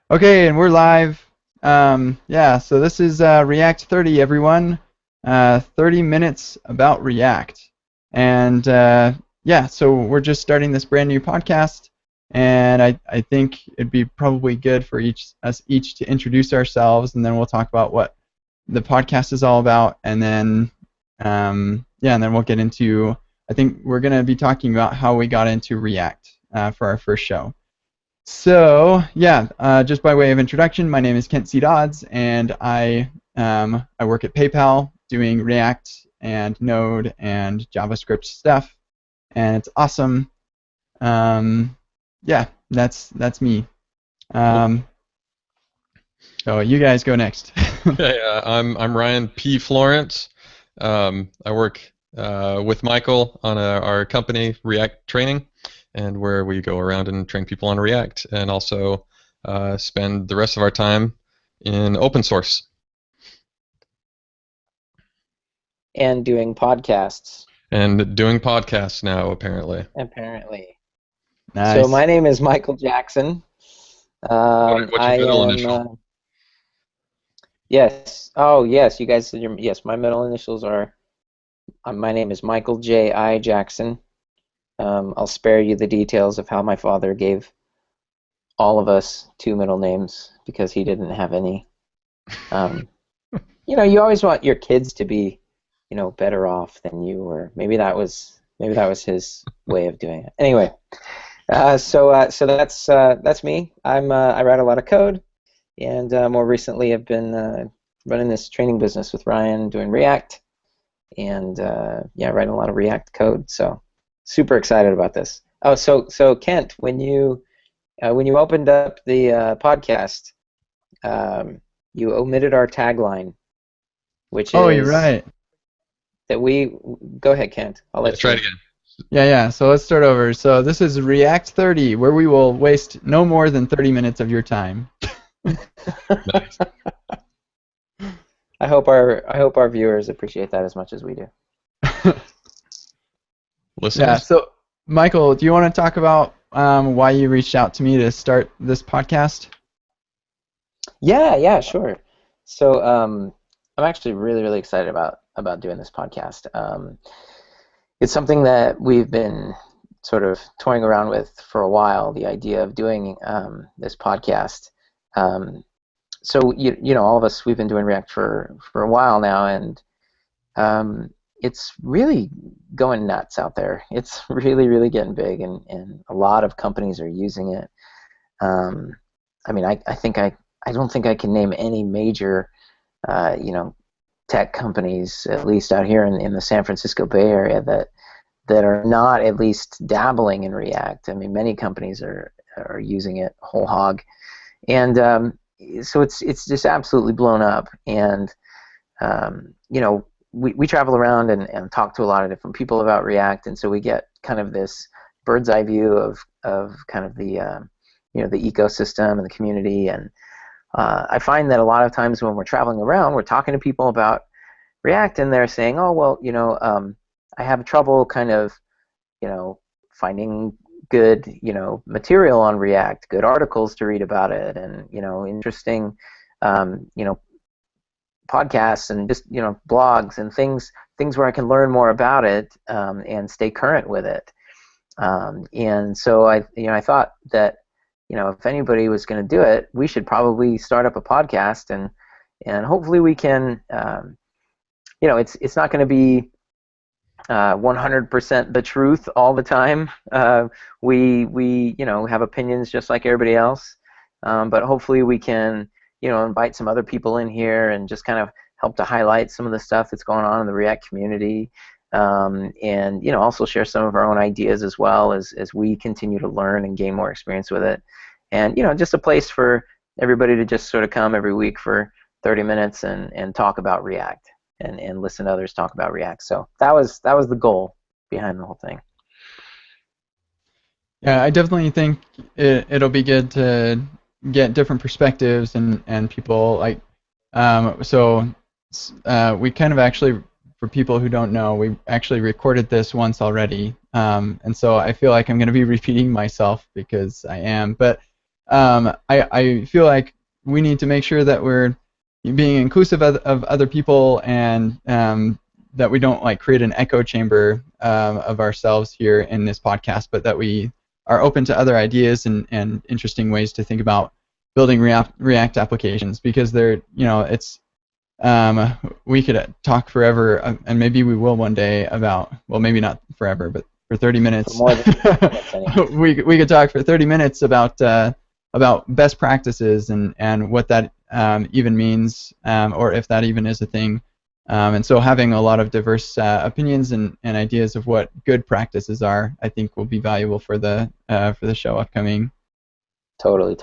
Okay, and we're live. Yeah, so this is React 30, everyone. 30 minutes about React. And yeah, so we're just starting this brand new podcast, and I think it'd be probably good for us each to introduce ourselves, and then we'll talk about what the podcast is all about, and then yeah, and then we'll get into. I think we're going to be talking about how we got into React for our first show. So yeah, just by way of introduction, my name is Kent C. Dodds, and I work at PayPal doing React and Node and JavaScript stuff, and it's awesome. Yeah, that's me. Um, so you guys go next. Okay, I'm Ryan P. Florence. I work with Michael on our company, React Training, and where we go around and train people on React, and also spend the rest of our time in open source. And doing podcasts, And doing podcasts now, apparently. apparently. Nice. So my name is Michael Jackson. What's your I middle am. initial? Yes. Oh, yes. You guys said yes. My middle initials are. My name is Michael J. I. Jackson. I'll spare you the details of how my father gave all of us two middle names because he didn't have any. You always want your kids to be, better off than you, or maybe that was his way of doing it. Anyway, so that's me. I write a lot of code, and more recently I've been running this training business with Ryan, doing React, and yeah, writing a lot of React code. So super excited about this. Oh, so Kent, when you opened up the podcast, you omitted our tagline, which Oh, is you're right. that we go ahead, Kent. I'll let Let's try you. it again. Yeah. So let's start over. So this is React 30, where we will waste no more than 30 minutes of your time. Nice. I hope our viewers appreciate that as much as we do. Listeners? Yeah. So Michael, do you want to talk about why you reached out to me to start this podcast? Yeah, sure. So I'm actually really, really excited about doing this podcast. It's something that we've been sort of toying around with for a while, the idea of doing this podcast. So all of us, we've been doing React for a while now, and it's really going nuts out there. It's really, really getting big, and a lot of companies are using it. I mean, I don't think I can name any major, tech companies, at least out here in the San Francisco Bay Area, that are not at least dabbling in React. I mean, many companies are using it whole hog, and so it's just absolutely blown up. And we travel around and talk to a lot of different people about React, and so we get kind of this bird's eye view of kind of the the ecosystem and the community. And I find that a lot of times when we're traveling around, we're talking to people about React, and they're saying, "Oh, well, I have trouble kind of, finding good, material on React, good articles to read about it, and interesting, podcasts and just blogs and things where I can learn more about it and stay current with it." And so I thought that if anybody was going to do it, we should probably start up a podcast, and hopefully we can. It's not going to be 100% the truth all the time. We have opinions just like everybody else, but hopefully we can invite some other people in here and just kind of help to highlight some of the stuff that's going on in the React community, and also share some of our own ideas as well as we continue to learn and gain more experience with it. And just a place for everybody to just sort of come every week for 30 minutes and talk about React and listen to others talk about React. So that was the goal behind the whole thing. Yeah, I definitely think it'll be good to get different perspectives and people like we kind of actually, for people who don't know, we actually recorded this once already, and so I feel like I'm going to be repeating myself because I am. But I feel like we need to make sure that we're being inclusive of other people, and that we don't like create an echo chamber of ourselves here in this podcast, but that we are open to other ideas and interesting ways to think about building React applications, because they're, it's we could talk forever, and maybe we will one day about, well, maybe not forever, but for 30 For minutes, more than 30 minutes anyway. we could talk for 30 minutes about best practices and what that even means, or if that even is a thing. And so having a lot of diverse opinions and ideas of what good practices are, I think, will be valuable for the show upcoming. Totally.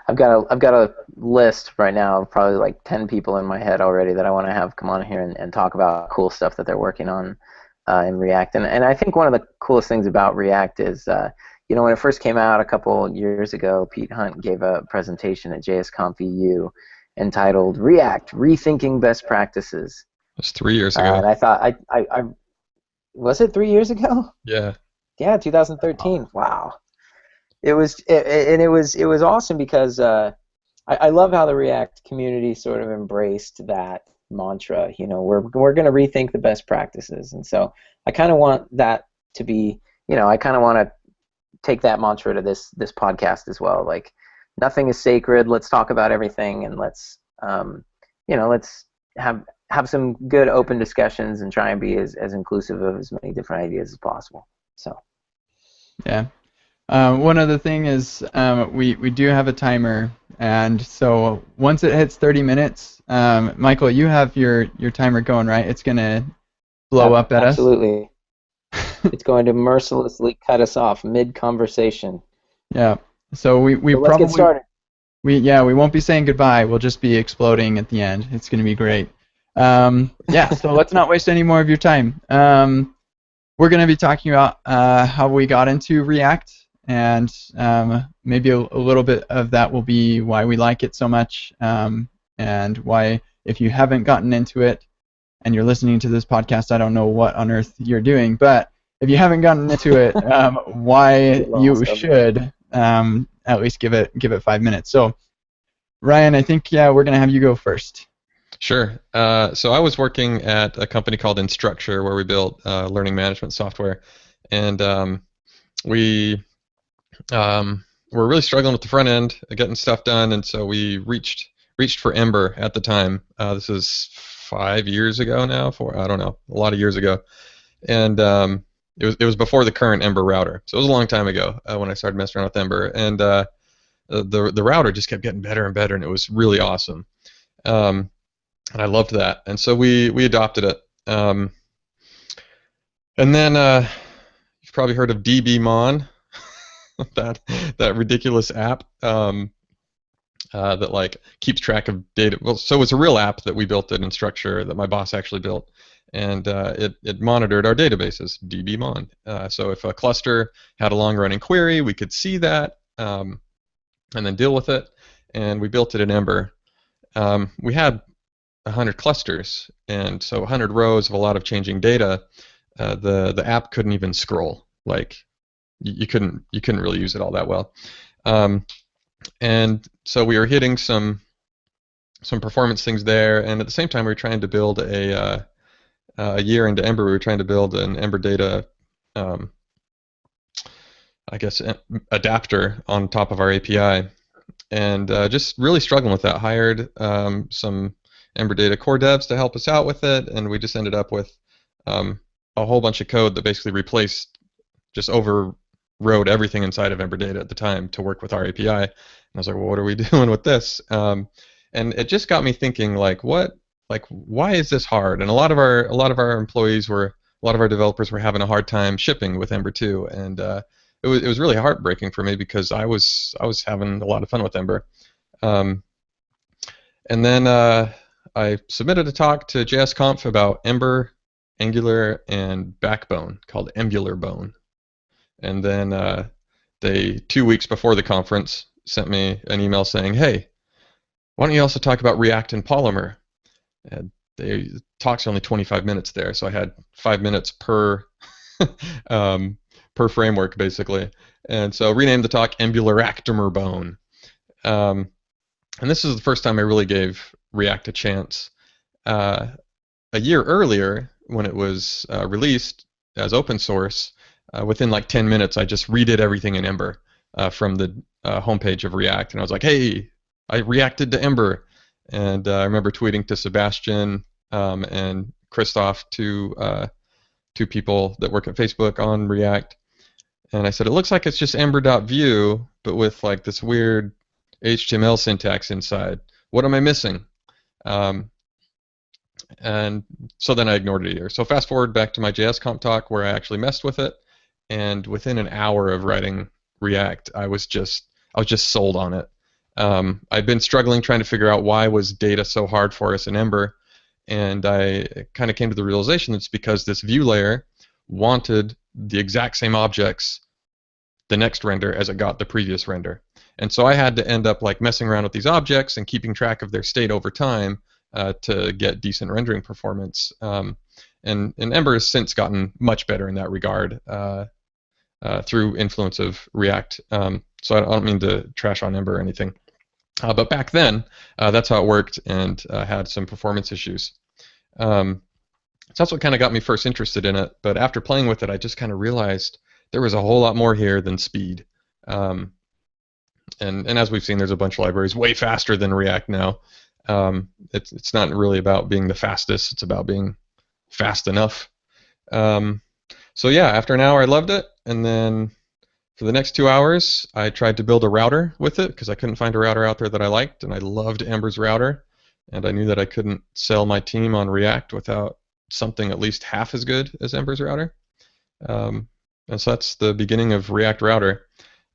I've got a list right now of probably like 10 people in my head already that I want to have come on here and talk about cool stuff that they're working on in React. And I think one of the coolest things about React is, when it first came out a couple years ago, Pete Hunt gave a presentation at JSConf EU entitled "React: Rethinking Best Practices." It was 3 years ago. And I thought, I was it 3 years ago? Yeah. Yeah, 2013. Wow. It was awesome because I love how the React community sort of embraced that mantra. We're going to rethink the best practices, and so I kind of want that to be. I kind of want to take that mantra to this podcast as well. Like, nothing is sacred. Let's talk about everything, and let's let's have some good open discussions and try and be as inclusive of as many different ideas as possible. So. Yeah. One other thing is, we do have a timer, and so once it hits 30 minutes, Michael, you have your timer going, right? It's going to blow up at us? Absolutely. It's going to mercilessly cut us off mid-conversation. Yeah. So we let's probably get started. we won't be saying goodbye. We'll just be exploding at the end. It's going to be great. Yeah. So let's not waste any more of your time. We're going to be talking about how we got into React, and maybe a little bit of that will be why we like it so much, and why, if you haven't gotten into it and you're listening to this podcast, I don't know what on earth you're doing, but if you haven't gotten into it, why you should at least give it 5 minutes. So, Ryan, I think we're gonna have you go first. Sure. So I was working at a company called Instructure, where we built learning management software, and we were really struggling with the front end, getting stuff done, and so we reached for Ember at the time. This is 5 years ago now, I don't know, a lot of years ago, and it was before the current Ember router, so it was a long time ago when I started messing around with Ember, and the router just kept getting better and better, and it was really awesome, and I loved that, and so we adopted it, and then you've probably heard of DBMon. that ridiculous app that like keeps track of data. Well, so it's a real app that we built at Instructure that my boss actually built, and it monitored our databases, DBMon. So if a cluster had a long-running query, we could see that and then deal with it. And we built it in Ember. We had 100 clusters, and so 100 rows of a lot of changing data. The app couldn't even scroll. Like, you couldn't really use it all that well, and so we were hitting some performance things there, and at the same time we were trying to build a year into Ember, we were trying to build an Ember data, I guess, adapter on top of our API, and just really struggling with that. Hired some Ember data core devs to help us out with it, and we just ended up with a whole bunch of code that basically just overrode everything inside of Ember data at the time to work with our API. And I was like, well, what are we doing with this? And it just got me thinking, why is this hard? And a lot of our developers were having a hard time shipping with Ember 2, and it was really heartbreaking for me because I was having a lot of fun with Ember. And then I submitted a talk to JSConf about Ember, Angular, and Backbone called Embular Bone. And then they, 2 weeks before the conference, sent me an email saying, hey, why don't you also talk about React and Polymer? And the talks are only 25 minutes there, so I had 5 minutes per per framework, basically. And so renamed the talk Embular Bone. And this is the first time I really gave React a chance. A year earlier, when it was released as open source, within like 10 minutes, I just redid everything in Ember from the homepage of React. And I was like, hey, I reacted to Ember. And I remember tweeting to Sebastian and Christoph, two people that work at Facebook on React. And I said, it looks like it's just ember.view, but with like this weird HTML syntax inside. What am I missing? Um, and so then I ignored it a year. So fast forward back to my JS Comp talk where I actually messed with it, and within an hour of writing React, I was just sold on it. I'd been struggling trying to figure out why was data so hard for us in Ember, and I kind of came to the realization that it's because this view layer wanted the exact same objects the next render as it got the previous render. And so I had to end up like messing around with these objects and keeping track of their state over time to get decent rendering performance. And Ember has since gotten much better in that regard through influence of React. So I don't mean to trash on Ember or anything. But back then, that's how it worked, and had some performance issues. So that's what kind of got me first interested in it. But after playing with it, I just kind of realized there was a whole lot more here than speed. And as we've seen, there's a bunch of libraries way faster than React now. It's not really about being the fastest. It's about being fast enough. So yeah, after an hour, I loved it, and then for the next 2 hours, I tried to build a router with it because I couldn't find a router out there that I liked, and I loved Ember's router, and I knew that I couldn't sell my team on React without something at least half as good as Ember's router. And so that's the beginning of React Router.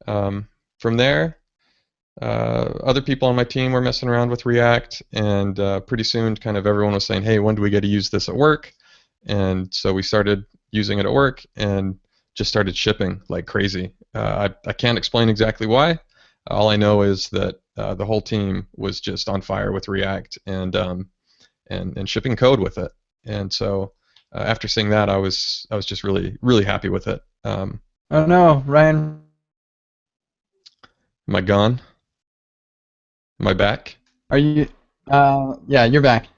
From there, other people on my team were messing around with React, and pretty soon kind of everyone was saying, hey, when do we get to use this at work? And so we started using it at work and just started shipping like crazy. I can't explain exactly why. All I know is that the whole team was just on fire with React and shipping code with it. And so after seeing that, I was just really happy with it. Oh no, Ryan. Am I gone? Am I back? Are you? Yeah, you're back.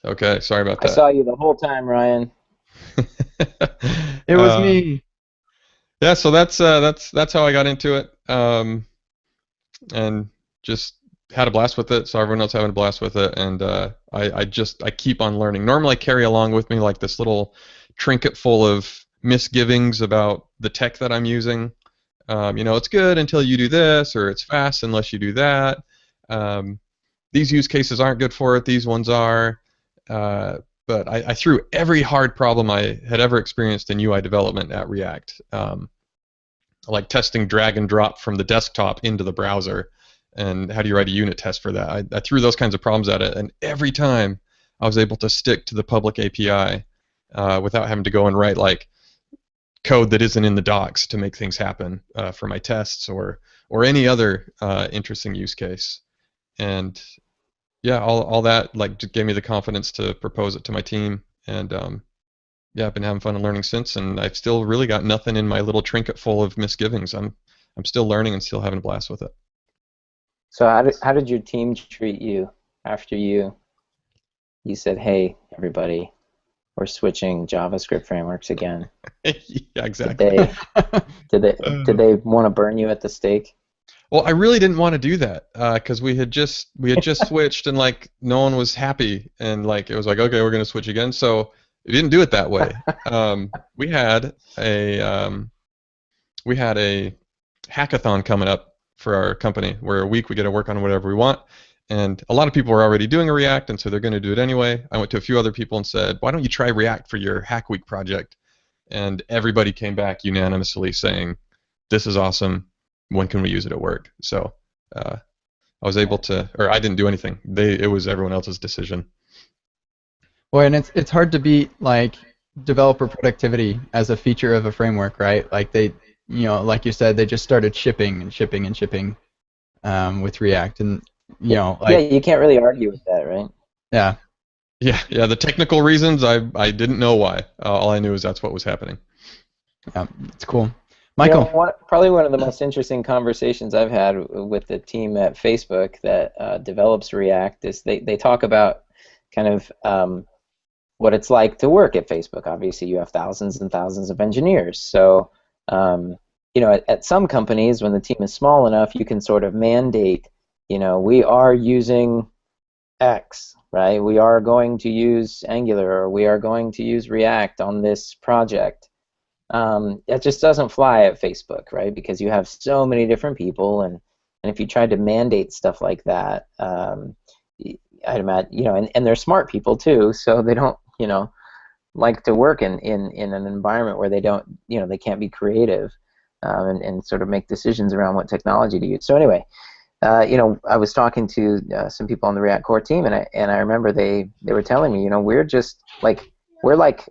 Okay, sorry about that. I saw you the whole time, Ryan. It was me. Yeah, so that's how I got into it, and just had a blast with it. So everyone else having a blast with it, and I keep on learning. Normally, I carry along with me like this little trinket full of misgivings about the tech that I'm using. It's good until you do this, or it's fast unless you do that. These use cases aren't good for it. These ones are. But I threw every hard problem I had ever experienced in UI development at React, like testing drag and drop from the desktop into the browser, and how do you write a unit test for that? I threw those kinds of problems at it, and every time I was able to stick to the public API without having to go and write like code that isn't in the docs to make things happen for my tests or any other interesting use case. And yeah, all that like just gave me the confidence to propose it to my team, and yeah, I've been having fun and learning since, and I've still really got nothing in my little trinket full of misgivings. I'm still learning and still having a blast with it. So how did your team treat you after you said, hey, everybody, we're switching JavaScript frameworks again? Yeah, exactly. Did they want to burn you at the stake? Well, I really didn't want to do that because we had just switched, and like no one was happy, and like it was like, okay, we're gonna switch again. So we didn't do it that way. We had a hackathon coming up for our company, where a week we get to work on whatever we want, and a lot of people were already doing a React, and so they're going to do it anyway. I went to a few other people and said, why don't you try React for your Hack Week project? And everybody came back unanimously saying, this is awesome. When can we use it at work? So I was able to, or I didn't do anything. It was everyone else's decision. Boy, and it's hard to beat like developer productivity as a feature of a framework, right? Like they, like you said, they just started shipping and shipping and shipping with React, and like yeah, you can't really argue with that, right? Yeah. Yeah. The technical reasons I didn't know why. All I knew is that's what was happening. Yeah, it's cool. Michael. Probably one of the most interesting conversations I've had with the team at Facebook that develops React is they talk about kind of what it's like to work at Facebook. Obviously, you have thousands and thousands of engineers. So, at some companies, when the team is small enough, you can sort of mandate, we are using X, right? We are going to use Angular, or we are going to use React on this project. It just doesn't fly at Facebook, right? Because you have so many different people, and if you tried to mandate stuff like that, I'd imagine, and they're smart people too, so they don't, like to work in an environment where they don't, they can't be creative, and sort of make decisions around what technology to use. So anyway, I was talking to some people on the React core team, and I remember they were telling me, we're like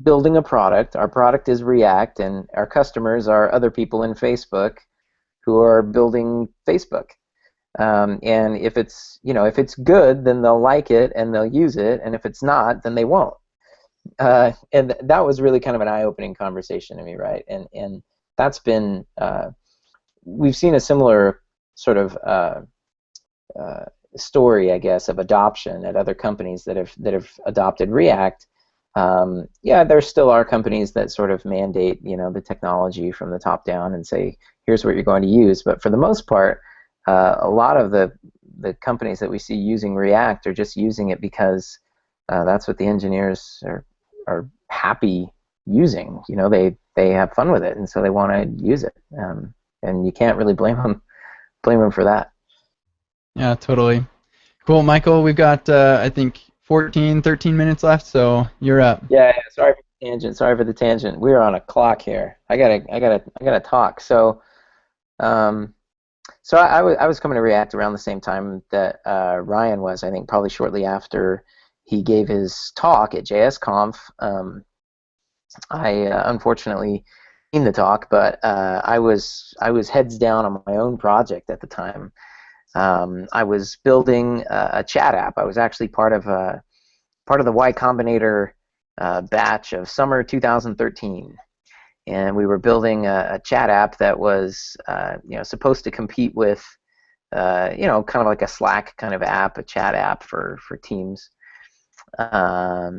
building a product. Our product is React, and our customers are other people in Facebook who are building Facebook. And if it's good, then they'll like it and they'll use it, and if it's not, then they won't. And that was really kind of an eye-opening conversation to me, right? And that's been we've seen a similar sort of story, I guess, of adoption at other companies that have adopted React. There still are companies that sort of mandate, the technology from the top down and say, here's what you're going to use. But for the most part, a lot of the companies that we see using React are just using it because that's what the engineers are happy using. They have fun with it, and so they want to use it. And you can't really blame them for that. Yeah, totally. Cool, Michael. We've got I think 13 minutes left, so you're up. Yeah. Sorry for the tangent. We're on a clock here. I gotta talk. So, I was coming to React around the same time that Ryan was. I think probably shortly after he gave his talk at JSConf. I unfortunately seen the talk, but I was heads down on my own project at the time. I was building a chat app. I was actually part of the Y Combinator batch of summer 2013, and we were building a chat app that was supposed to compete with kind of like a Slack kind of app, a chat app for teams. I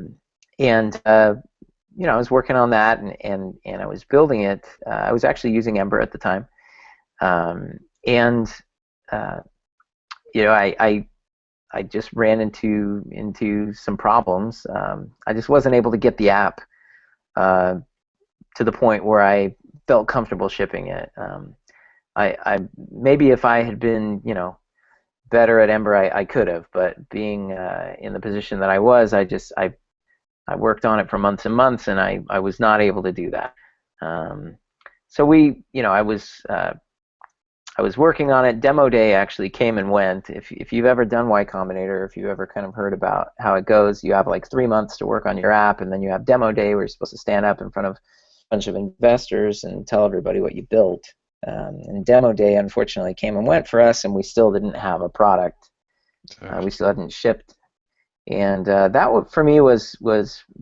was working on that, and I was building it. I was actually using Ember at the time, I just ran into some problems. I just wasn't able to get the app to the point where I felt comfortable shipping it. I maybe if I had been better at Ember, I could have, but being in the position that I was, I worked on it for months and months, and I was not able to do that. I was working on it. Demo day actually came and went. If you've ever done Y Combinator, if you've ever kind of heard about how it goes, you have like 3 months to work on your app, and then you have demo day where you're supposed to stand up in front of a bunch of investors and tell everybody what you built. And demo day, unfortunately, came and went for us, and we still didn't have a product. We still hadn't shipped. And that for me was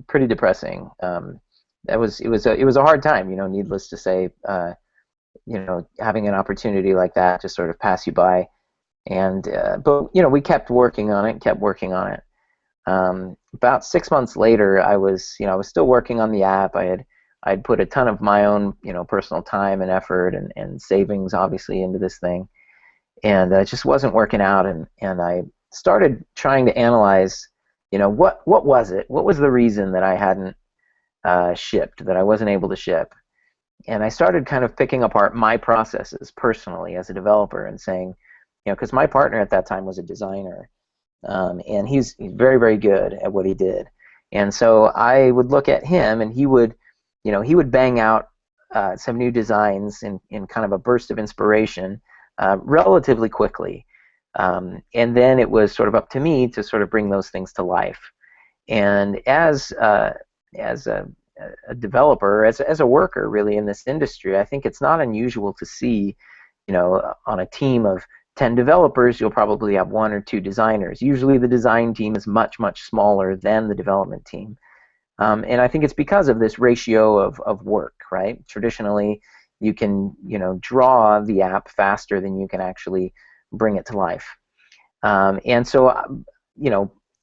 pretty depressing. It was a hard time, needless to say. Having an opportunity like that just sort of pass you by, and but we kept working on it. About 6 months later, I was still working on the app. I'd put a ton of my own personal time and effort and savings obviously into this thing, and it just wasn't working out. And I started trying to analyze, what was it? What was the reason that I hadn't shipped, that I wasn't able to ship? And I started kind of picking apart my processes personally as a developer and saying, because my partner at that time was a designer, and he's very, very good at what he did. And so I would look at him, and he would bang out some new designs in kind of a burst of inspiration relatively quickly. And then it was sort of up to me to sort of bring those things to life. And as a developer, as a worker really in this industry, I think it's not unusual to see, on a team of 10 developers, you'll probably have 1 or 2 designers. Usually the design team is much, much smaller than the development team. And I think it's because of this ratio of work, right? Traditionally, You can, draw the app faster than you can actually bring it to life. And so,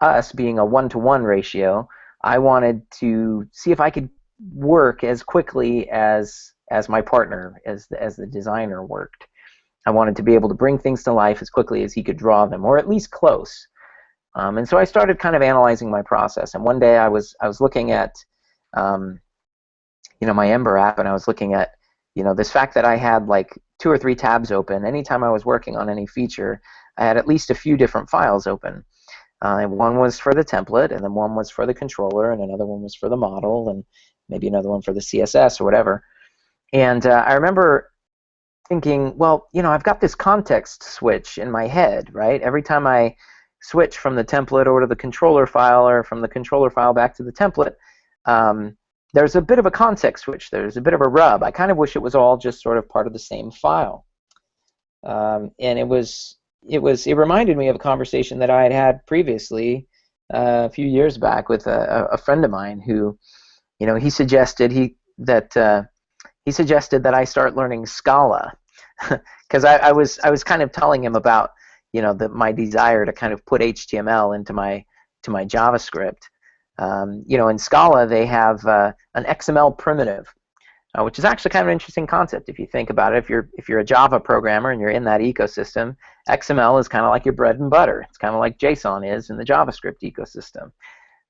us being a 1-to-1 ratio, I wanted to see if I could work as quickly as my partner, as the designer worked. I wanted to be able to bring things to life as quickly as he could draw them, or at least close. And so I started kind of analyzing my process. And one day I was looking at, my Ember app, and I was looking at, this fact that I had like 2 or 3 tabs open. Anytime I was working on any feature, I had at least a few different files open. One was for the template, and then one was for the controller, and another one was for the model, and maybe another one for the CSS or whatever. And I remember thinking, well, I've got this context switch in my head, right? Every time I switch from the template over to the controller file, or from the controller file back to the template, there's a bit of a context switch. There's a bit of a rub. I kind of wish it was all just sort of part of the same file. And it reminded me of a conversation that I had had previously a few years back with a friend of mine who, he suggested that I start learning Scala, because I was kind of telling him about my desire to kind of put HTML into my JavaScript. In Scala they have an XML primitive, which is actually kind of an interesting concept if you think about it. If you're a Java programmer and you're in that ecosystem, XML is kind of like your bread and butter. It's kind of like JSON is in the JavaScript ecosystem.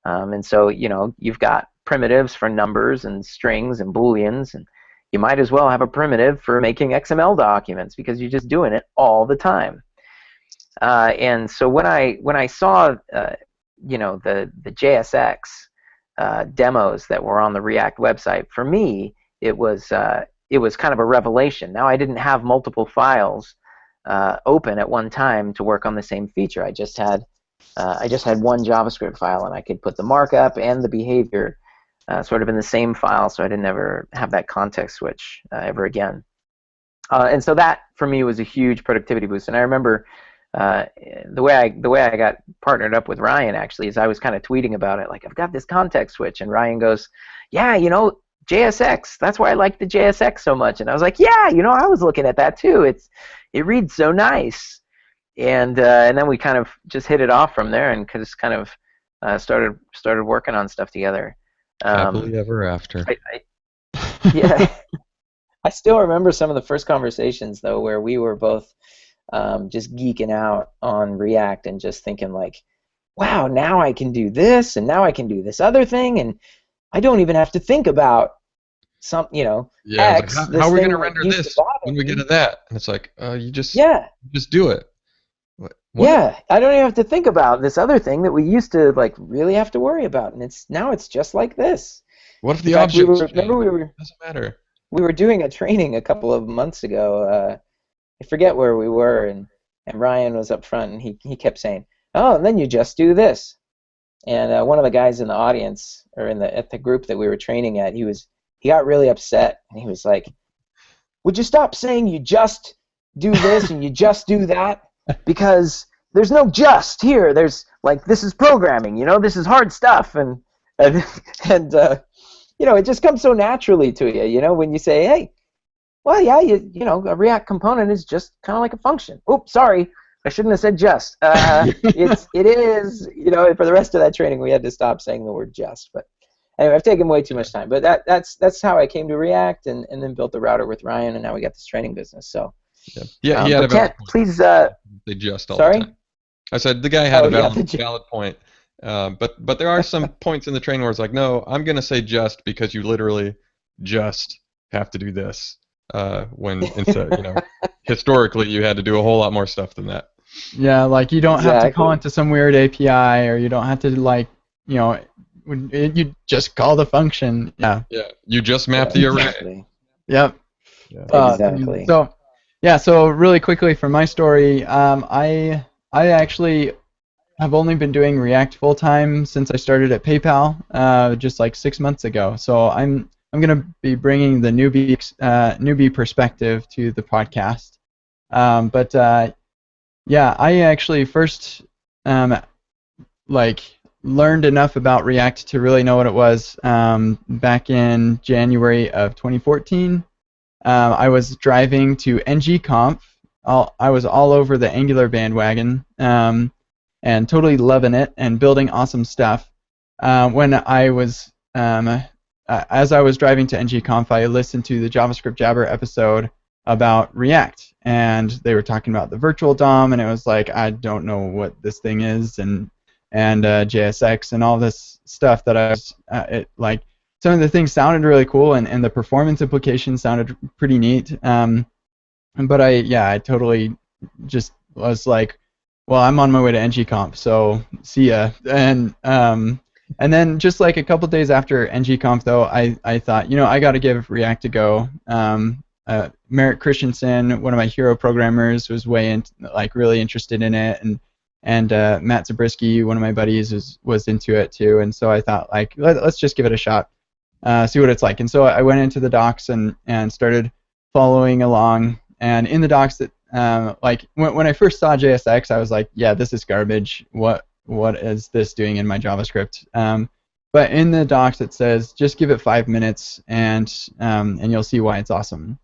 And so you've got primitives for numbers and strings and booleans, and you might as well have a primitive for making XML documents because you're just doing it all the time. And so when I saw the JSX demos that were on the React website, for me it was kind of a revelation. Now I didn't have multiple files open at one time to work on the same feature. I just had one JavaScript file, and I could put the markup and the behavior sort of in the same file, so I didn't ever have that context switch ever again. And so that for me was a huge productivity boost. And I remember the way I got partnered up with Ryan actually is I was kind of tweeting about it, like, I've got this context switch, and Ryan goes, yeah, JSX, that's why I like the JSX so much. And I was like, yeah, I was looking at that too. It reads so nice. And then we kind of just hit it off from there, and just kind of started working on stuff together. Happily ever after. Yeah. I still remember some of the first conversations though, where we were both just geeking out on React and just thinking like, wow, now I can do this, and now I can do this other thing, and I don't even have to think about some, X. Like, how are we going to render this when we get to that? And it's like, you just do it. What? Yeah, I don't even have to think about this other thing that we used to like really have to worry about, and now it's just like this. What if the objects change? It doesn't matter. We were doing a training a couple of months ago. I forget where we were, and Ryan was up front, and he kept saying, "Oh, and then you just do this." And one of the guys in the audience, or at the group that we were training at, he got really upset, and he was like, "Would you stop saying you just do this and you just do that? Because there's no just here. There's like, this is programming, this is hard stuff, and it just comes so naturally to you, when you say, hey, well, yeah, a React component is just kind of like a function. Oops, sorry, I shouldn't have said just. It is, for the rest of that training, we had to stop saying the word just. But anyway, I've taken way too much time. But that's how I came to React, and then built the router with Ryan, and now we got this training business. So yeah, he had a valid point. Please. They just all the time. I said the guy had a valid point. But there are some points in the training where it's like, no, I'm going to say just because you literally just have to do this. When instead, historically you had to do a whole lot more stuff than that. Yeah, like you don't have to call into some weird API, or you don't have to you just call the function. Yeah. Yeah, you just map the array. Exactly. Yep. Yeah. Exactly. So really quickly from my story, I actually have only been doing React full time since I started at PayPal, just like 6 months ago. So I'm going to be bringing the newbie perspective to the podcast. I actually first learned enough about React to really know what it was back in January of 2014. I was driving to ngconf. I was all over the Angular bandwagon, and totally loving it and building awesome stuff. When I was as I was driving to ngconf, I listened to the JavaScript Jabber episode about React, and they were talking about the virtual DOM, and it was like, I don't know what this thing is, and JSX and all this stuff that I was like, some of the things sounded really cool, and the performance implications sounded pretty neat. But I totally just was like, well, I'm on my way to ngconf, so see ya. And then just like a couple days after ngconf, though, I thought, I got to give React a go. Merritt Christensen, one of my hero programmers, was really interested in it, and Matt Zabriskie, one of my buddies, was into it too. And so I thought, like, let's just give it a shot, see what it's like. And so I went into the docs and started following along. And in the docs, that like when I first saw JSX, I was like, yeah, this is garbage. What is this doing in my JavaScript? But in the docs, it says just give it 5 minutes, and you'll see why it's awesome.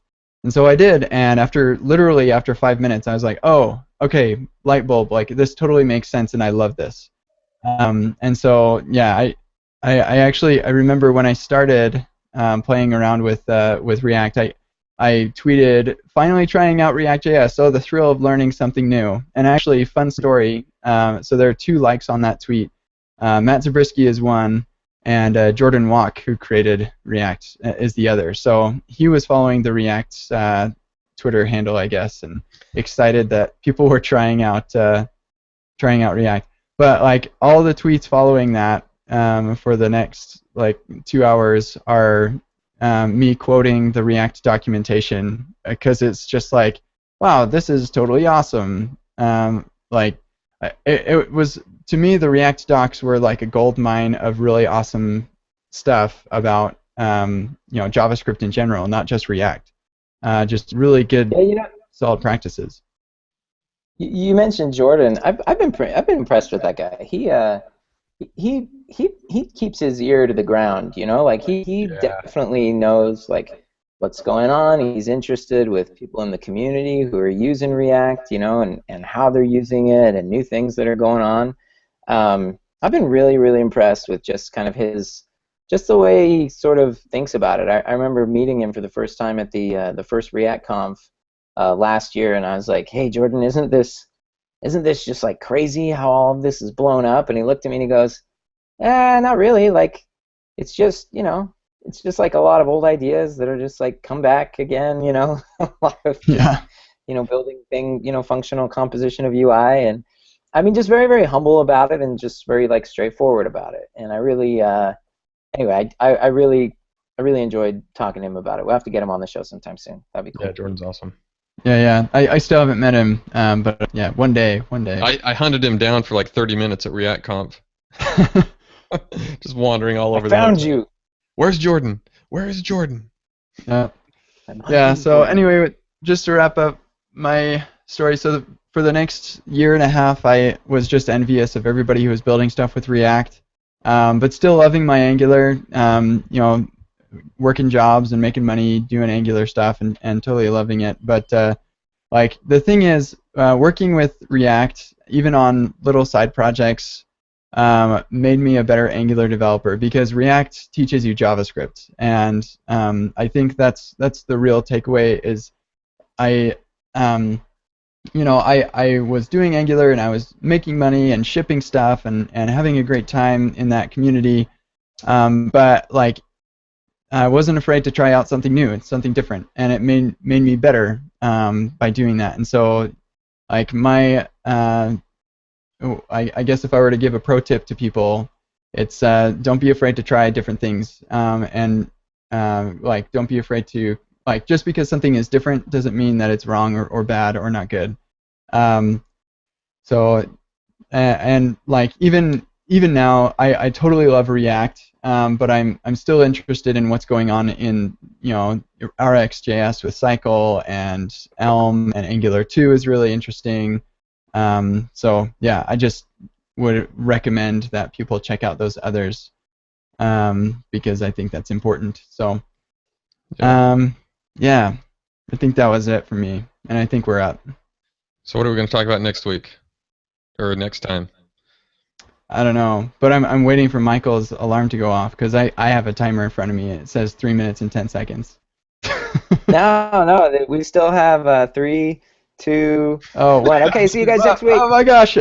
And so I did, and literally after 5 minutes, I was like, oh, okay, light bulb, like this totally makes sense, and I love this. And so yeah, I remember when I started playing around with React, I tweeted, finally trying out React.js, oh, the thrill of learning something new. And actually, fun story, so there are 2 likes on that tweet. Matt Zabriskie is one, and Jordan Walk, who created React, is the other. So he was following the React Twitter handle, I guess, and excited that people were trying out React. But like all the tweets following that for the next like 2 hours are me quoting the React documentation, because it's just like, wow, this is totally awesome. Like it was, to me, the React docs were like a gold mine of really awesome stuff about JavaScript in general, not just React. Just really good, solid practices. You mentioned Jordan. I've been impressed with that guy. He keeps his ear to the ground, like he definitely knows like what's going on. He's interested with people in the community who are using React, and how they're using it and new things that are going on. I've been really, really impressed with just kind of just the way he sort of thinks about it. I remember meeting him for the first time at the first React Conf last year, and I was like, hey, Jordan, isn't this just like crazy how all of this is blown up? And he looked at me and he goes, not really. Like, it's just, it's just like a lot of old ideas that are just like come back again, a lot of, building functional composition of UI. And I mean, just very, very humble about it, and just very like straightforward about it. And I really, anyway, I really enjoyed talking to him about it. We'll have to get him on the show sometime soon. That'd be cool. Yeah, Jordan's awesome. Yeah. I still haven't met him, but yeah, one day. I hunted him down for like 30 minutes at React Conf. Just wandering all over. I found you. Where's Jordan? Where is Jordan? Yeah. So anyway, just to wrap up my story, so for the next year and a half, I was just envious of everybody who was building stuff with React, but still loving my Angular. Working jobs and making money doing Angular stuff, and totally loving it. But like the thing is, working with React, even on little side projects, made me a better Angular developer, because React teaches you JavaScript, and I think that's the real takeaway. Is I was doing Angular, and I was making money and shipping stuff and having a great time in that community, but like I wasn't afraid to try out something new, something different, and it made me better by doing that. And so, like I guess if I were to give a pro tip to people, it's don't be afraid to try different things, and like don't be afraid to, like, just because something is different doesn't mean that it's wrong or bad or not good. So and like even now, I totally love React. But I'm still interested in what's going on in RxJS with Cycle and Elm, and Angular 2 is really interesting. So yeah, I just would recommend that people check out those others, because I think that's important. So yeah. I think that was it for me, and I think we're up. So what are we going to talk about next week or next time? I don't know, but I'm waiting for Michael's alarm to go off because I have a timer in front of me. It says 3 minutes and 10 seconds. No, we still have 3, 2, Oh, 1. Okay, see you guys next week. Oh my gosh.